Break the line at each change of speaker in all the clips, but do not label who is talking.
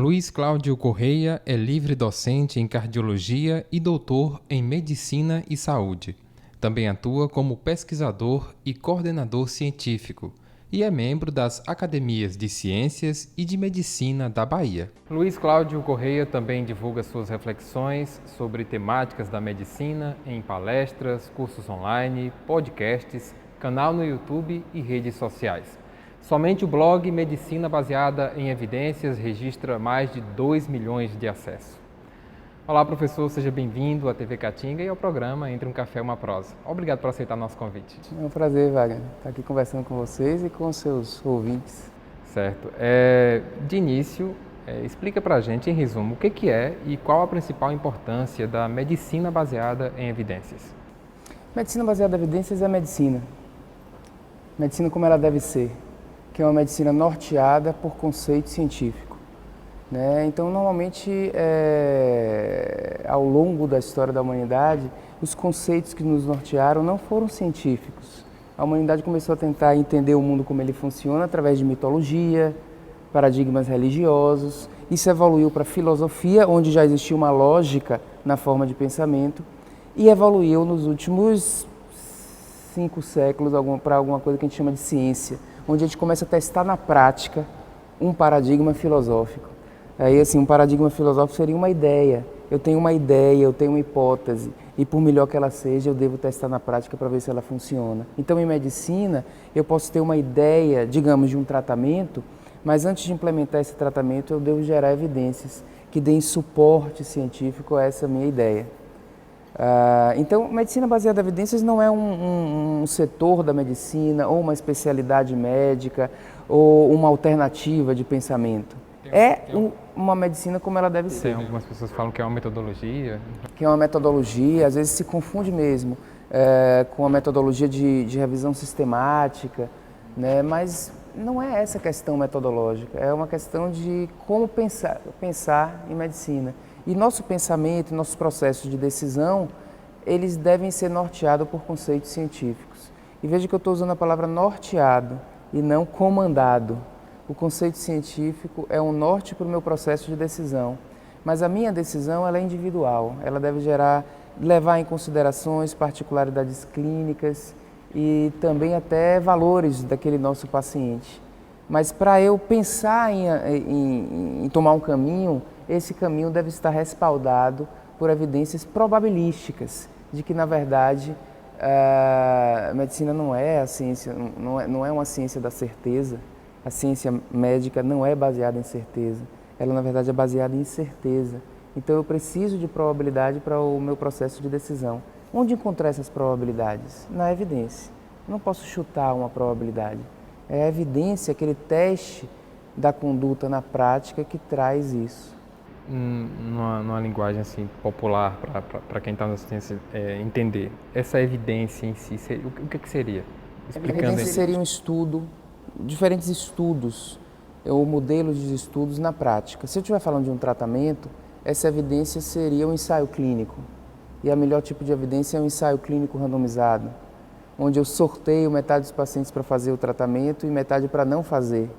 Luiz Cláudio Correia é livre docente em cardiologia e doutor em medicina e saúde. Também atua como pesquisador e coordenador científico e é membro das Academias de Ciências e de Medicina da Bahia. Luiz Cláudio Correia também divulga suas reflexões sobre temáticas da medicina em palestras, cursos online, podcasts, canal no YouTube e redes sociais. Somente o blog Medicina Baseada em Evidências registra mais de 2 milhões de acessos. Olá, professor, seja bem-vindo à TV Caatinga e ao programa Entre um Café e uma Prosa. Obrigado por aceitar nosso convite.
É um prazer, Wagner, estar aqui conversando com vocês e com os seus ouvintes.
Certo. De início, explica pra gente, em resumo, o que é e qual a principal importância da medicina baseada em evidências.
Medicina baseada em evidências é medicina. Medicina como ela deve ser, que é uma medicina norteada por conceito científico. Então, normalmente, ao longo da história da humanidade, os conceitos que nos nortearam não foram científicos. A humanidade começou a tentar entender o mundo como ele funciona através de mitologia, paradigmas religiosos. Isso evoluiu para a filosofia, onde já existia uma lógica na forma de pensamento, e evoluiu nos últimos 5 séculos para alguma coisa que a gente chama de ciência, onde a gente começa a testar na prática um paradigma filosófico. Aí, assim, um paradigma filosófico seria uma ideia. Eu tenho uma ideia, eu tenho uma hipótese, e por melhor que ela seja, eu devo testar na prática para ver se ela funciona. Então, em medicina, eu posso ter uma ideia, digamos, de um tratamento, mas antes de implementar esse tratamento, eu devo gerar evidências que deem suporte científico a essa minha ideia. Então, medicina baseada em evidências não é um setor da medicina, ou uma especialidade médica, ou uma alternativa de pensamento. Uma medicina como ela deve ser.
Algumas pessoas falam que é uma metodologia.
Que é uma metodologia, às vezes se confunde mesmo com a metodologia de revisão sistemática, mas não é essa questão metodológica, é uma questão de como pensar em medicina. E nosso pensamento, nossos processos de decisão, eles devem ser norteados por conceitos científicos. E veja que eu estou usando a palavra norteado e não comandado. O conceito científico é um norte para o meu processo de decisão, mas a minha decisão ela é individual, ela deve levar em considerações particularidades clínicas e também até valores daquele nosso paciente. Mas para eu pensar em tomar um caminho, esse caminho deve estar respaldado por evidências probabilísticas de que, na verdade, a medicina não é a ciência, não é uma ciência da certeza. A ciência médica não é baseada em certeza, ela na verdade é baseada em incerteza. Então eu preciso de probabilidade para o meu processo de decisão. Onde encontrar essas probabilidades? Na evidência. Eu não posso chutar uma probabilidade. É a evidência, aquele teste da conduta na prática que traz isso.
Numa linguagem assim, popular, para quem está na ciência entender, essa evidência em si, o que seria?
Explicando. A evidência seria um estudo, diferentes estudos ou modelos de estudos na prática. Se eu estiver falando de um tratamento, essa evidência seria um ensaio clínico. E a melhor tipo de evidência é um ensaio clínico randomizado, onde eu sorteio metade dos pacientes para fazer o tratamento e metade para não fazer.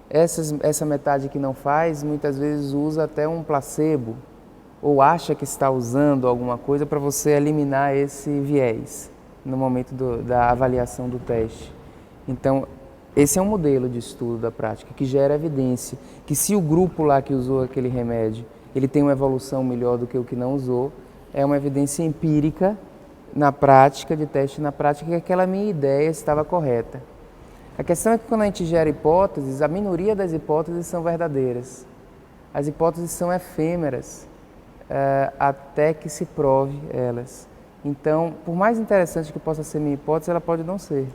Essa metade que não faz, muitas vezes usa até um placebo, ou acha que está usando alguma coisa para você eliminar esse viés no momento da avaliação do teste. Então, esse é um modelo de estudo da prática que gera evidência, que se o grupo lá que usou aquele remédio, ele tem uma evolução melhor do que o que não usou, é uma evidência empírica na prática, de teste na prática, que aquela minha ideia estava correta. A questão é que quando a gente gera hipóteses, a minoria das hipóteses são verdadeiras. As hipóteses são efêmeras, até que se prove elas. Então, por mais interessante que possa ser minha hipótese, ela pode não ser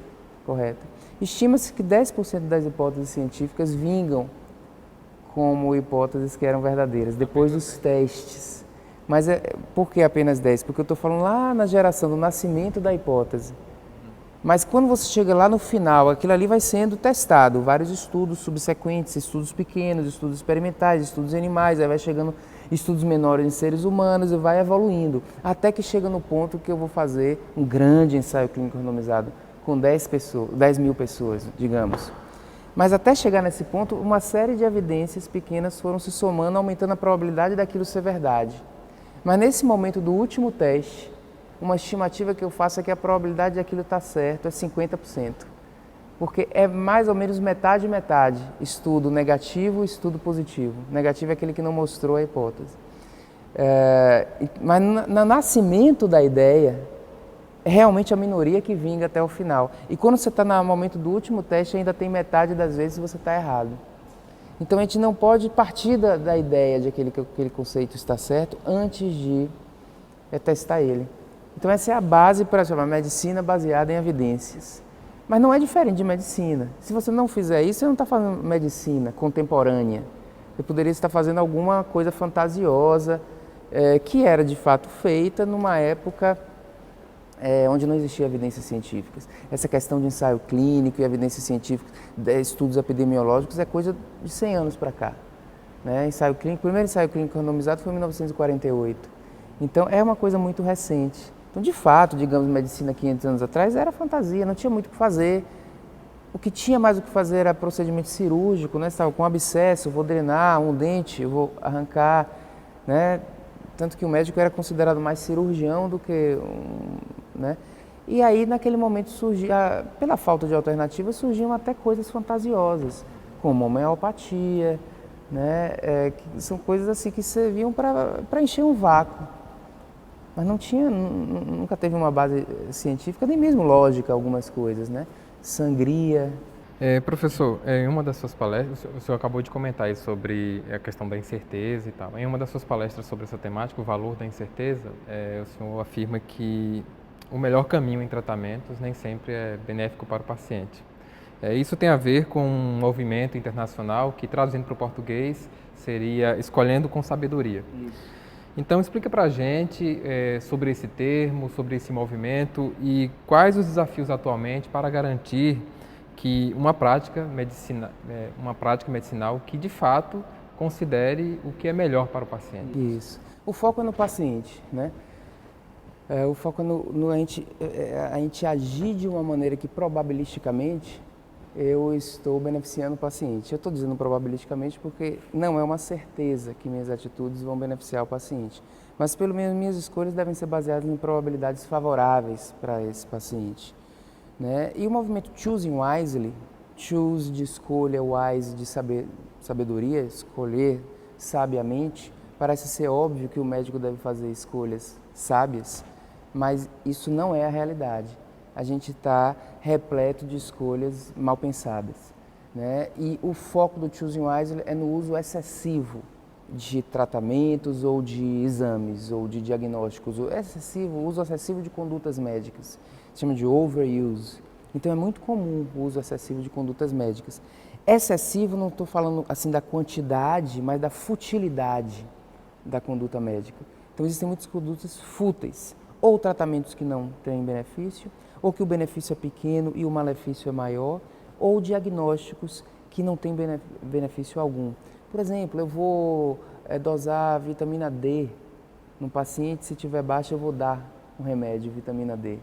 correta. Estima-se que 10% das hipóteses científicas vingam como hipóteses que eram verdadeiras, depois dos testes. Mas por que apenas 10%? Porque eu estou falando lá na geração do nascimento da hipótese. Mas quando você chega lá no final, aquilo ali vai sendo testado, vários estudos subsequentes, estudos pequenos, estudos experimentais, estudos em animais, aí vai chegando estudos menores em seres humanos e vai evoluindo, até que chega no ponto que eu vou fazer um grande ensaio clínico randomizado com 10 mil pessoas, digamos. Mas até chegar nesse ponto, uma série de evidências pequenas foram se somando, aumentando a probabilidade daquilo ser verdade. Mas nesse momento do último teste, uma estimativa que eu faço é que a probabilidade daquilo estar certo é 50%. Porque é mais ou menos metade, estudo negativo, estudo positivo. Negativo é aquele que não mostrou a hipótese. Mas no nascimento da ideia, é realmente a minoria que vinga até o final. E quando você está no momento do último teste, ainda tem metade das vezes você está errado. Então a gente não pode partir da ideia de que aquele conceito está certo antes de testar ele. Então essa é a base para chamar medicina baseada em evidências. Mas não é diferente de medicina. Se você não fizer isso, você não está fazendo medicina contemporânea. Você poderia estar fazendo alguma coisa fantasiosa, que era de fato feita numa época onde não existia evidências científicas. Essa questão de ensaio clínico e evidências científicas, estudos epidemiológicos, é coisa de 100 anos para cá. Né? Ensaio clínico, o primeiro ensaio clínico randomizado foi em 1948. Então é uma coisa muito recente. Então, de fato, digamos, medicina 500 anos atrás era fantasia, não tinha muito o que fazer. O que tinha mais o que fazer era procedimento cirúrgico, né? Você estava com um abscesso, eu vou drenar um dente, eu vou arrancar, né? Tanto que o médico era considerado mais cirurgião do que né? E aí, naquele momento, surgia, pela falta de alternativa, surgiam até coisas fantasiosas, como homeopatia, né? Que são coisas assim que serviam para encher um vácuo. Mas nunca teve uma base científica, nem mesmo lógica algumas coisas, né? Sangria.
Professor, em uma das suas palestras, o senhor acabou de comentar aí sobre a questão da incerteza e tal. Em uma das suas palestras sobre essa temática, o valor da incerteza, o senhor afirma que o melhor caminho em tratamentos nem sempre é benéfico para o paciente. Isso tem a ver com um movimento internacional que, traduzindo para o português, seria escolhendo com sabedoria. Isso. Então, explica para a gente sobre esse termo, sobre esse movimento e quais os desafios atualmente para garantir que uma prática medicinal que, de fato, considere o que é melhor para o paciente.
Isso. O foco é no paciente, né? O foco é a gente agir de uma maneira que, probabilisticamente, eu estou beneficiando o paciente. Eu estou dizendo probabilisticamente porque não é uma certeza que minhas atitudes vão beneficiar o paciente. Mas, pelo menos, minhas escolhas devem ser baseadas em probabilidades favoráveis para esse paciente. Né? E o movimento Choosing Wisely, choose de escolha, wise de sabedoria, escolher sabiamente, parece ser óbvio que o médico deve fazer escolhas sábias, mas isso não é a realidade. A gente está repleto de escolhas mal pensadas. Né? E o foco do Choosing Wisely é no uso excessivo de tratamentos ou de exames ou de diagnósticos. O uso excessivo de condutas médicas, se chama de overuse. Então é muito comum o uso excessivo de condutas médicas. Excessivo, não estou falando assim da quantidade, mas da futilidade da conduta médica. Então existem muitas condutas fúteis, ou tratamentos que não têm benefício, ou que o benefício é pequeno e o malefício é maior, ou diagnósticos que não têm benefício algum. Por exemplo, eu vou dosar vitamina D no paciente, se tiver baixa eu vou dar um remédio, vitamina D.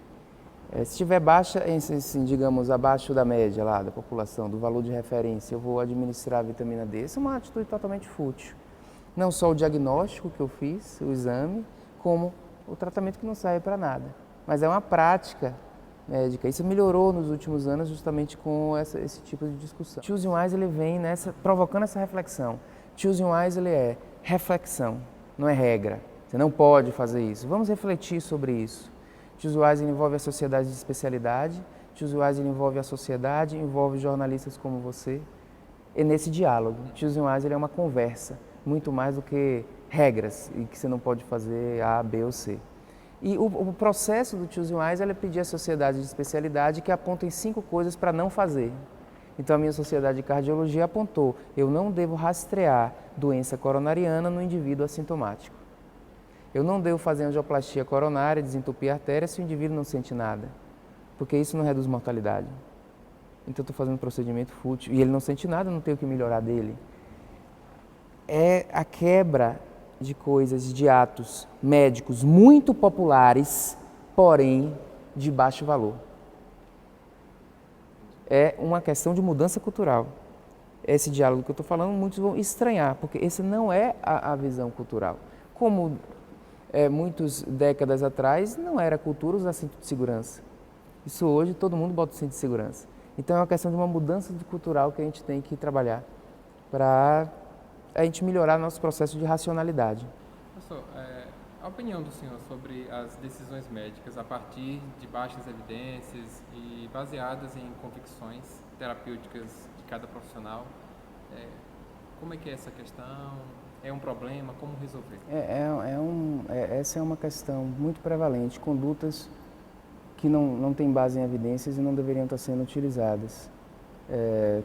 Se tiver baixa, assim, digamos, abaixo da média lá da população, do valor de referência, eu vou administrar a vitamina D. Isso é uma atitude totalmente fútil. Não só o diagnóstico que eu fiz, o exame, como o tratamento que não serve para nada. Mas é uma prática médica. Isso melhorou nos últimos anos justamente com esse tipo de discussão. Choosing Wisely vem provocando essa reflexão. Choosing Wisely é reflexão, não é regra. Você não pode fazer isso. Vamos refletir sobre isso. Choosing Wisely envolve a sociedade de especialidade, Choosing Wisely envolve a sociedade, envolve jornalistas como você. E nesse diálogo, Choosing Wisely é uma conversa, muito mais do que regras e que você não pode fazer A, B ou C. E o processo do Choosing Wisely é pedir à sociedade de especialidade que apontem 5 coisas para não fazer. Então a minha sociedade de cardiologia apontou, eu não devo rastrear doença coronariana no indivíduo assintomático. Eu não devo fazer angioplastia coronária, desentupir a artéria se o indivíduo não sente nada, porque isso não reduz mortalidade. Então eu estou fazendo um procedimento fútil e ele não sente nada, não tenho o que melhorar dele. É a quebra de coisas, de atos médicos muito populares, porém de baixo valor. É uma questão de mudança cultural. esse diálogo que eu estou falando, muitos vão estranhar, porque essa não é a visão cultural. Como muitas décadas atrás não era cultura usar cinto de segurança. Isso hoje todo mundo bota o cinto de segurança. Então é uma questão de uma mudança cultural que a gente tem que trabalhar para a gente melhorar nosso processo de racionalidade.
Professor, a opinião do senhor sobre as decisões médicas a partir de baixas evidências e baseadas em convicções terapêuticas de cada profissional, como é que é essa questão? É um problema? Como resolver?
Essa é uma questão muito prevalente, condutas que não têm base em evidências e não deveriam estar sendo utilizadas.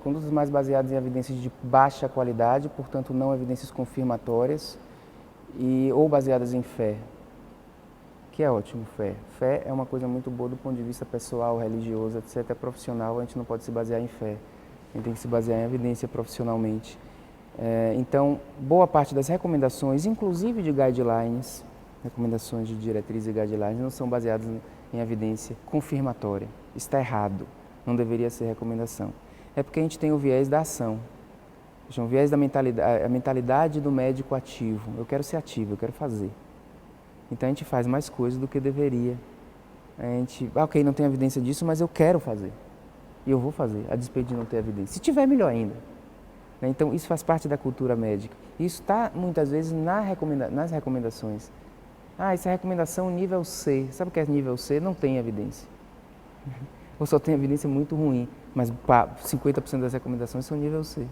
Condutas mais baseadas em evidências de baixa qualidade, portanto não evidências confirmatórias, ou baseadas em fé, que é ótimo, fé. Fé é uma coisa muito boa do ponto de vista pessoal, religioso, etc. É profissional, a gente não pode se basear em fé, a gente tem que se basear em evidência profissionalmente. Então, boa parte das recomendações, inclusive de guidelines, recomendações de diretrizes e guidelines, não são baseadas em evidência confirmatória. Está errado, não deveria ser recomendação. É porque a gente tem o viés da ação, o viés da mentalidade, a mentalidade do médico ativo. Eu quero ser ativo, eu quero fazer. Então a gente faz mais coisas do que deveria. A gente, ok, não tem evidência disso, mas eu quero fazer. E eu vou fazer, a despeito de não ter evidência. Se tiver, melhor ainda. Então, isso faz parte da cultura médica. Isso está, muitas vezes, nas recomendações. Essa é a recomendação nível C. Sabe o que é nível C? Não tem evidência. Ou só tem evidência muito ruim, mas 50% das recomendações são nível C.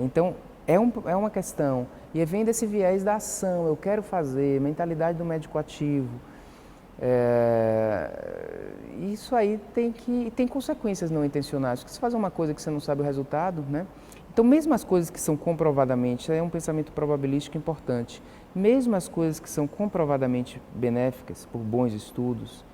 Então, é uma questão. E vem desse viés da ação, eu quero fazer, mentalidade do médico ativo. Isso aí tem consequências não intencionais, porque você faz uma coisa que você não sabe o resultado, né? Então, mesmo as coisas que são comprovadamente, isso aí é um pensamento probabilístico importante, mesmo as coisas que são comprovadamente benéficas por bons estudos,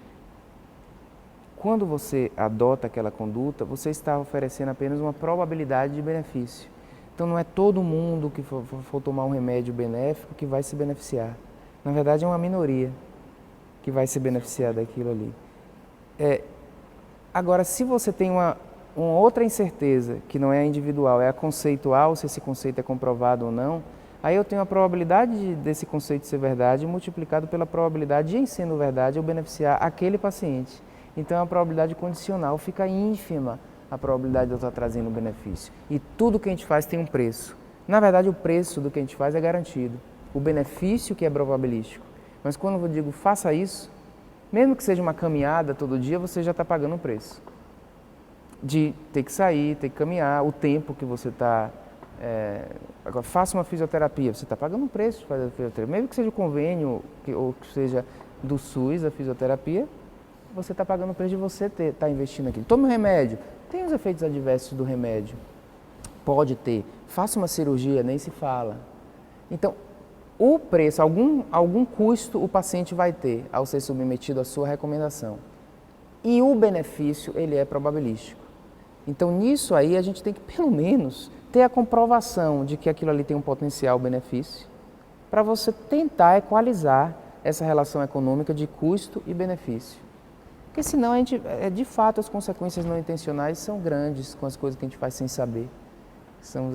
quando você adota aquela conduta, você está oferecendo apenas uma probabilidade de benefício. Então, não é todo mundo que for tomar um remédio benéfico que vai se beneficiar. Na verdade, é uma minoria que vai se beneficiar daquilo ali. Agora, se você tem uma outra incerteza, que não é a individual, é a conceitual, se esse conceito é comprovado ou não, aí eu tenho a probabilidade desse conceito ser verdade multiplicado pela probabilidade de, em sendo verdade, eu beneficiar aquele paciente. Então, a probabilidade condicional fica ínfima, a probabilidade de eu estar trazendo benefício. E tudo que a gente faz tem um preço. Na verdade, o preço do que a gente faz é garantido. O benefício que é probabilístico. Mas quando eu digo faça isso, mesmo que seja uma caminhada todo dia, você já está pagando um preço. De ter que sair, ter que caminhar, o tempo que você está... Agora, faça uma fisioterapia, você está pagando um preço de fazer a fisioterapia. Mesmo que seja o convênio, ou que seja do SUS, a fisioterapia, você está pagando o preço de você estar investindo aqui. Tome um remédio, tem os efeitos adversos do remédio. Pode ter. Faça uma cirurgia, nem se fala. Então, o preço, algum custo o paciente vai ter ao ser submetido à sua recomendação. E o benefício, ele é probabilístico. Então, nisso aí, a gente tem que, pelo menos, ter a comprovação de que aquilo ali tem um potencial benefício, para você tentar equalizar essa relação econômica de custo e benefício. Porque senão, de fato, as consequências não intencionais são grandes com as coisas que a gente faz sem saber. São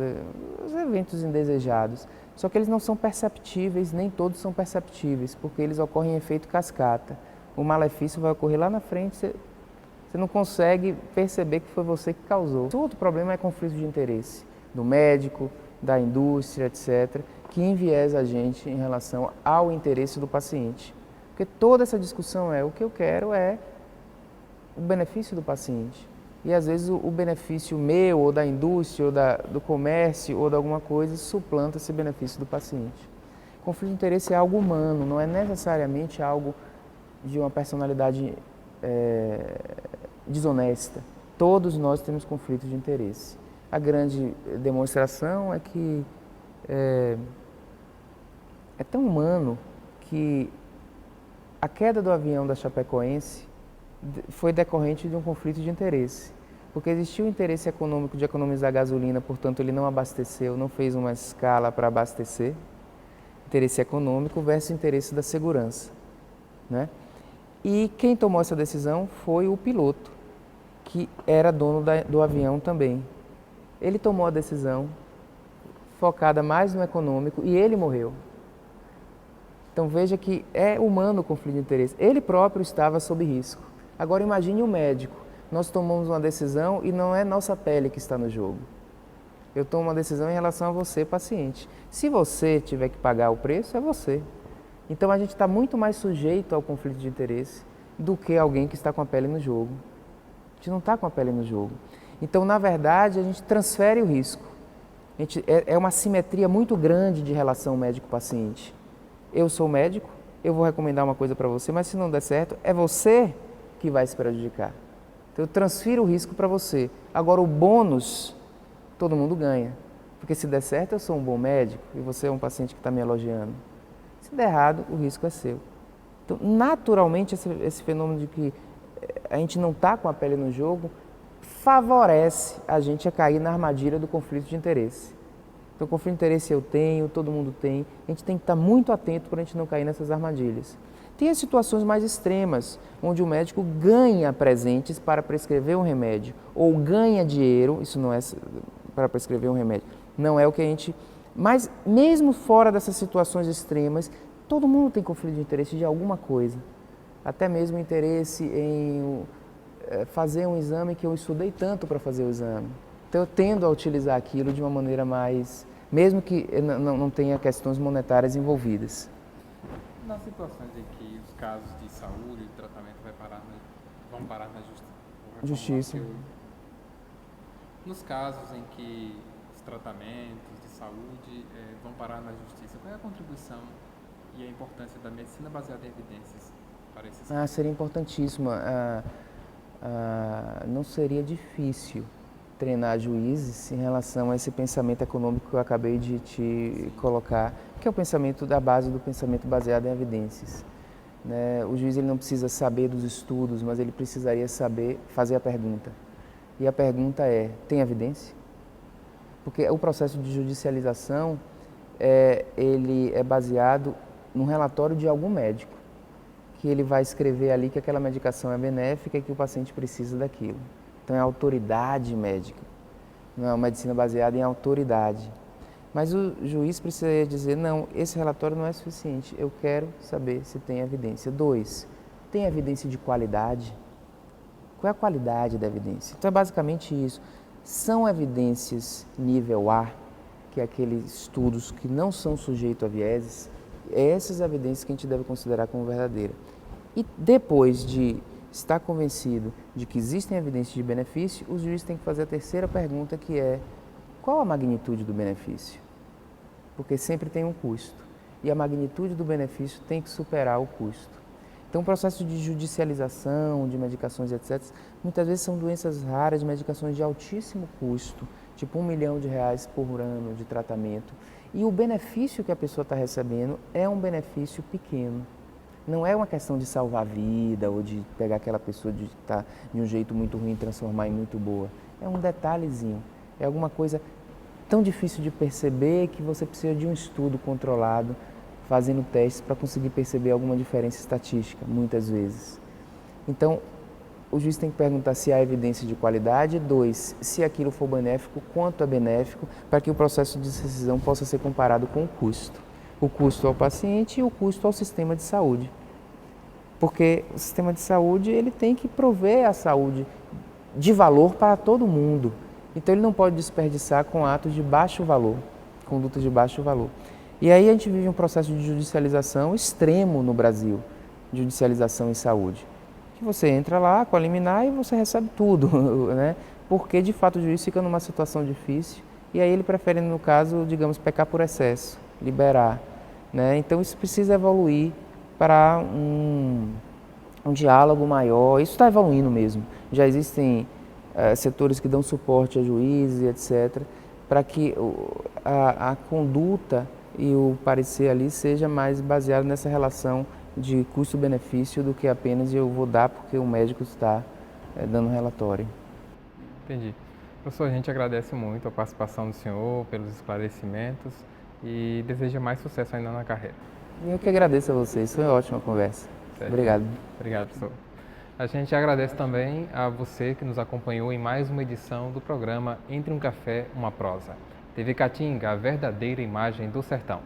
os eventos indesejados. Só que eles não são perceptíveis, nem todos são perceptíveis, porque eles ocorrem em efeito cascata. O malefício vai ocorrer lá na frente, você não consegue perceber que foi você que causou. O outro problema é conflito de interesse do médico, da indústria, etc., que enviesa a gente em relação ao interesse do paciente. Porque toda essa discussão o que eu quero é o benefício do paciente. E às vezes o benefício meu, ou da indústria, ou do comércio, ou de alguma coisa, suplanta esse benefício do paciente. Conflito de interesse é algo humano, não é necessariamente algo de uma personalidade desonesta. Todos nós temos conflitos de interesse. A grande demonstração é que é tão humano que a queda do avião da Chapecoense foi decorrente de um conflito de interesse, porque existia o interesse econômico de economizar gasolina, portanto ele não abasteceu, não fez uma escala para abastecer, interesse econômico versus interesse da segurança, né? E quem tomou essa decisão foi o piloto, que era dono do avião também. Ele tomou a decisão focada mais no econômico e ele morreu. Então veja que é humano o conflito de interesse. Ele próprio estava sob risco. Agora imagine o médico. Nós tomamos uma decisão e não é nossa pele que está no jogo. Eu tomo uma decisão em relação a você, paciente. Se você tiver que pagar o preço, é você. Então a gente está muito mais sujeito ao conflito de interesse do que alguém que está com a pele no jogo. A gente não está com a pele no jogo. Então, na verdade, a gente transfere o risco. É uma simetria muito grande de relação médico-paciente. Eu sou médico, eu vou recomendar uma coisa para você, mas se não der certo, é você que vai se prejudicar. Então, eu transfiro o risco para você. Agora, o bônus, todo mundo ganha. Porque se der certo, eu sou um bom médico e você é um paciente que está me elogiando. Se der errado, o risco é seu. Então, naturalmente, esse fenômeno de que a gente não está com a pele no jogo favorece a gente a cair na armadilha do conflito de interesse. Então, conflito de interesse eu tenho, todo mundo tem. A gente tem que estar muito atento para a gente não cair nessas armadilhas. Tem as situações mais extremas, onde o médico ganha presentes para prescrever um remédio, ou ganha dinheiro, isso não é para prescrever um remédio, não é o que a gente... Mas mesmo fora dessas situações extremas, todo mundo tem conflito de interesse de alguma coisa. Até mesmo interesse em fazer um exame que eu estudei tanto para fazer o exame. Então eu tendo a utilizar aquilo de uma maneira mais... mesmo que não tenha questões monetárias envolvidas.
Nas situações em que os casos de saúde e tratamento vão parar na
justiça.
Nos casos em que os tratamentos de saúde vão parar na justiça, qual é a contribuição e a importância da medicina baseada em evidências para esses casos?
Seria importantíssimo. Não seria difícil treinar juízes em relação a esse pensamento econômico que eu acabei de te colocar, que é o pensamento da base do pensamento baseado em evidências. Né? O juiz ele não precisa saber dos estudos, mas ele precisaria saber fazer a pergunta. E a pergunta é, tem evidência? Porque o processo de judicialização, ele é baseado num relatório de algum médico, que ele vai escrever ali que aquela medicação é benéfica e que o paciente precisa daquilo. Então é autoridade médica, não é uma medicina baseada em autoridade. Mas o juiz precisa dizer, não, esse relatório não é suficiente, eu quero saber se tem evidência. 2, tem evidência de qualidade? Qual é a qualidade da evidência? Então é basicamente isso. São evidências nível A, que é aqueles estudos que não são sujeitos a vieses, essas evidências que a gente deve considerar como verdadeiras. E depois de estar convencido de que existem evidências de benefício, o juiz tem que fazer a terceira pergunta, que é qual a magnitude do benefício? Porque sempre tem um custo e a magnitude do benefício tem que superar o custo. Então, o processo de judicialização, de medicações, etc., muitas vezes são doenças raras, de medicações de altíssimo custo, tipo R$1 milhão por ano de tratamento. E o benefício que a pessoa está recebendo é um benefício pequeno. Não é uma questão de salvar a vida ou de pegar aquela pessoa de estar de um jeito muito ruim e transformar em muito boa. É um detalhezinho, é alguma coisa tão difícil de perceber que você precisa de um estudo controlado, fazendo testes para conseguir perceber alguma diferença estatística, muitas vezes. Então, o juiz tem que perguntar se há evidência de qualidade. 2, se aquilo for benéfico, quanto é benéfico, para que o processo de decisão possa ser comparado com o custo. O custo ao paciente e o custo ao sistema de saúde. Porque o sistema de saúde ele tem que prover a saúde de valor para todo mundo. Então ele não pode desperdiçar com atos de baixo valor, condutas de baixo valor. E aí a gente vive um processo de judicialização extremo no Brasil, judicialização em saúde. Que você entra lá com a liminar e você recebe tudo, né? Porque de fato o juiz fica numa situação difícil e aí ele prefere, no caso, digamos, pecar por excesso, liberar. Né? Então isso precisa evoluir para um diálogo maior, isso está evoluindo mesmo. Já existem setores que dão suporte a juízes, etc., para que a conduta e o parecer ali seja mais baseado nessa relação de custo-benefício do que apenas eu vou dar porque o médico está dando relatório.
Entendi. Professor, a gente agradece muito a participação do senhor, pelos esclarecimentos e deseja mais sucesso ainda na carreira.
Eu que agradeço a vocês, foi uma ótima conversa.
Certo.
Obrigado.
Obrigado, professor. A gente agradece também a você que nos acompanhou em mais uma edição do programa Entre um Café, uma Prosa. TV Caatinga, a verdadeira imagem do sertão.